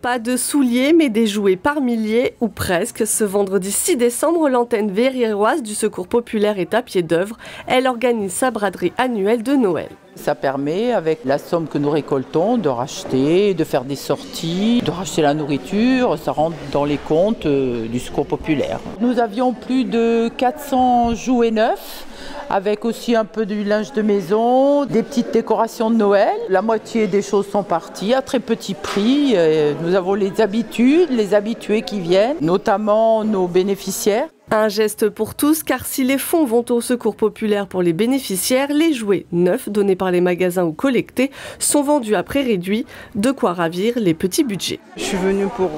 Pas de souliers, mais des jouets par milliers, ou presque. Ce vendredi 6 décembre, l'antenne verriéroise du Secours populaire est à pied d'œuvre. Elle organise sa braderie annuelle de Noël. Ça permet, avec la somme que nous récoltons, de racheter, de faire des sorties, de racheter la nourriture. Ça rentre dans les comptes du Secours populaire. Nous avions plus de 400 jouets neufs, avec aussi un peu du linge de maison, des petites décorations de Noël. La moitié des choses sont parties à très petit prix. Nous avons les habitudes, les habitués qui viennent, notamment nos bénéficiaires. Un geste pour tous, car si les fonds vont au Secours populaire pour les bénéficiaires, les jouets neufs donnés par les magasins ou collectés sont vendus à prix réduit, de quoi ravir les petits budgets. Je suis venue pour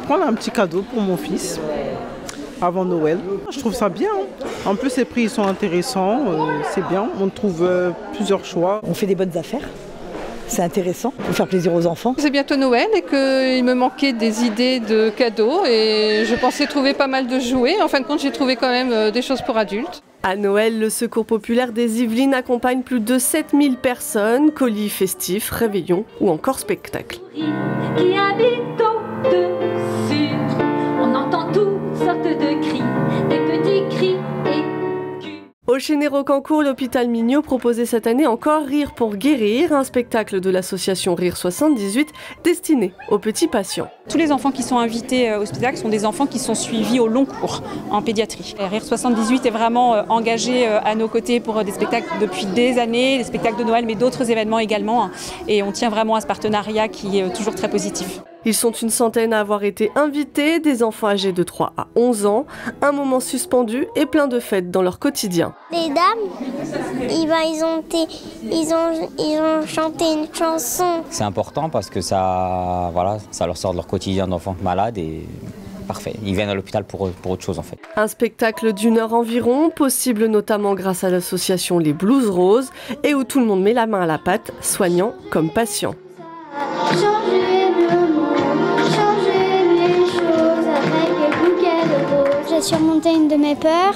prendre un petit cadeau pour mon fils avant Noël. Je trouve ça bien. En plus, les prix sont intéressants, c'est bien. On trouve plusieurs choix. On fait des bonnes affaires. C'est intéressant pour faire plaisir aux enfants. C'est bientôt Noël et qu'il me manquait des idées de cadeaux et je pensais trouver pas mal de jouets. En fin de compte, j'ai trouvé quand même des choses pour adultes. À Noël, le Secours populaire des Yvelines accompagne plus de 7000 personnes, colis festifs, réveillons ou encore spectacles. Qui habite au-dessus, on entend toutes sortes de cris, des petits cris et au Chénet-Rocancourt, l'hôpital Mignot proposait cette année encore Rire pour guérir, un spectacle de l'association Rire 78 destiné aux petits patients. Tous les enfants qui sont invités au spectacle sont des enfants qui sont suivis au long cours en pédiatrie. Rire 78 est vraiment engagé à nos côtés pour des spectacles depuis des années, des spectacles de Noël mais d'autres événements également. Et on tient vraiment à ce partenariat qui est toujours très positif. Ils sont une centaine à avoir été invités, des enfants âgés de 3 à 11 ans. Un moment suspendu et plein de fêtes dans leur quotidien. Les dames, ils ont chanté une chanson. C'est important parce que ça leur sort de leur quotidien d'enfants malades et parfait. Ils viennent à l'hôpital pour autre chose en fait. Un spectacle d'1 heure environ, possible notamment grâce à l'association Les Blouses Roses et où tout le monde met la main à la pâte, soignant comme patient. J'ai surmonté une de mes peurs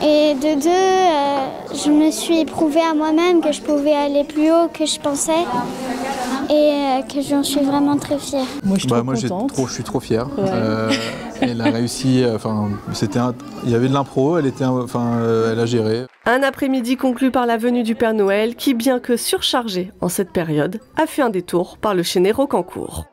et de deux, je me suis éprouvée à moi-même que je pouvais aller plus haut que je pensais et que j'en suis vraiment très fière. Moi, je suis trop contente. Je suis trop fière. Ouais. Elle a réussi, il y avait de l'impro, elle a géré. Un après-midi conclu par la venue du Père Noël qui, bien que surchargé en cette période, a fait un détour par le Chénet-Rocancourt.